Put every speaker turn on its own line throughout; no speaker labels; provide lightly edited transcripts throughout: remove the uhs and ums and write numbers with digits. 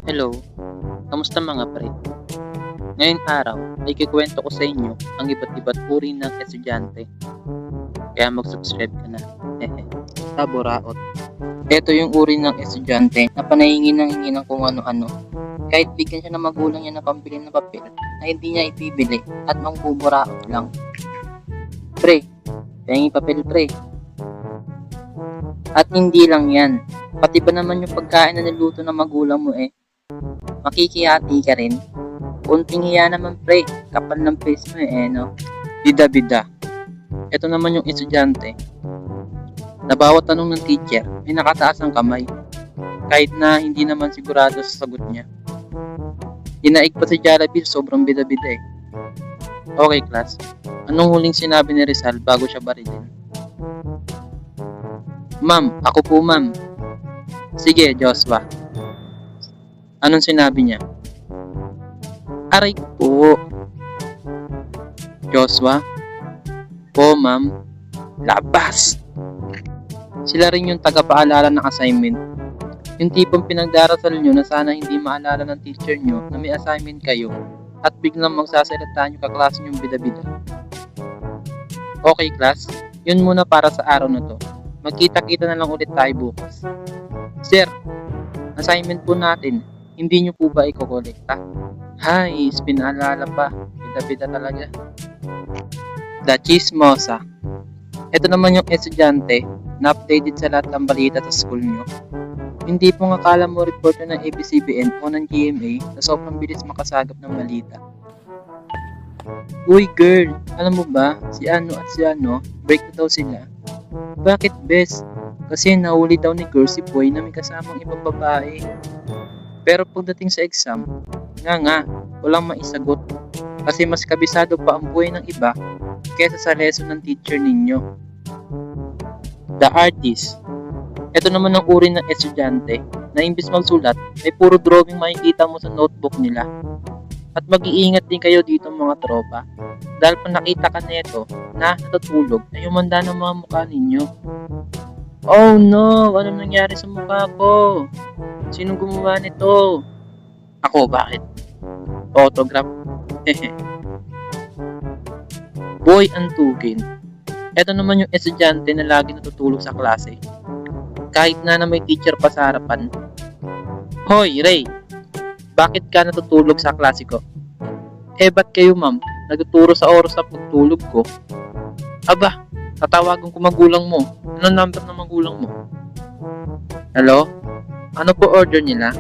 Hello, kamusta mga pre? Ngayong araw ay kikwento ko sa inyo ang iba't iba't uri ng estudyante. Kaya mag-subscribe ka na. Hehe. Taboraot. Ito yung uri ng estudyante na panahingi ng hingi ng kung ano-ano. Kahit bigyan siya ng magulang niya na pambili ng papel na hindi niya ibibili at mangbuburaot lang. Pre, pahingi papel pre. At hindi lang yan. Pati ba naman yung pagkain na niluto ng magulang mo makikihati ka rin? Kunting hiya naman pre, kapal ng face mo no? Bida-bida. Ito naman yung estudyante na bawat tanong ng teacher may nakataas ang kamay. Kahit na hindi naman sigurado sa sagot niya. Dinaig pa si Jollibee, sobrang bida-bida Okay class, anong huling sinabi ni Rizal bago siya barilin? Ma'am, ako po ma'am. Sige, Joshua. Anong sinabi niya? Aray po. Joshua? Po, ma'am. Labas! Sila rin yung tagapaalala ng assignment. Yung tipong pinagdarasal nyo na sana hindi maalala ng teacher nyo na may assignment kayo at biglang magsasalita nyo kaklase yung bida-bida. Okay, class. Yun muna para sa araw na to. Magkita-kita na lang ulit tayo bukas. Sir, assignment po natin. Hindi nyo po ba ikokolekta? Hay, pinaalala pa. Bida-bida talaga. The Chismosa. Ito naman yung estudyante na updated sa lahat ng balita sa school nyo. Hindi po nga akala mo reporter ng ABS-CBN o ng GMA na sobrang bilis makasagap ng balita. Uy girl, alam mo ba, si ano at si ano, break na daw sila. Bakit bes? Kasi nahuli daw ni girl si Boy na may kasamang ibang babae. Pero pagdating sa exam, walang maisagot. Kasi mas kabisado pa ang buhay ng iba kesa sa lesson ng teacher ninyo. The Artist. Ito naman ang uri ng estudyante na imbis magsulat ay puro drawing makikita mo sa notebook nila. At mag-iingat din kayo dito mga tropa. Dahil pag nakita ka nito na natutulog ay humanda ng mga mukha ninyo. Oh no! Ano nangyari sa mukha ko? Sinong gumawa nito? Ako, bakit? Autograph? Hehe. Boy Antugin. Ito naman yung estudyante na lagi natutulog sa klase. Kahit na may teacher pa sa harapan. Hoy, Ray! Bakit ka natutulog sa klase ko? Ba't kayo ma'am? Nagtuturo sa oras sa pagtulog ko. Aba, tatawagan ko magulang mo. Anong number ng magulang mo? Hello? Ano po order nila?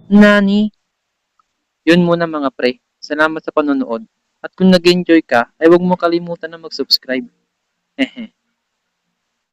Nani? Yun muna mga pre. Salamat sa panonood. At kung nag-enjoy ka, ay huwag mo kalimutan na mag-subscribe. Hehe.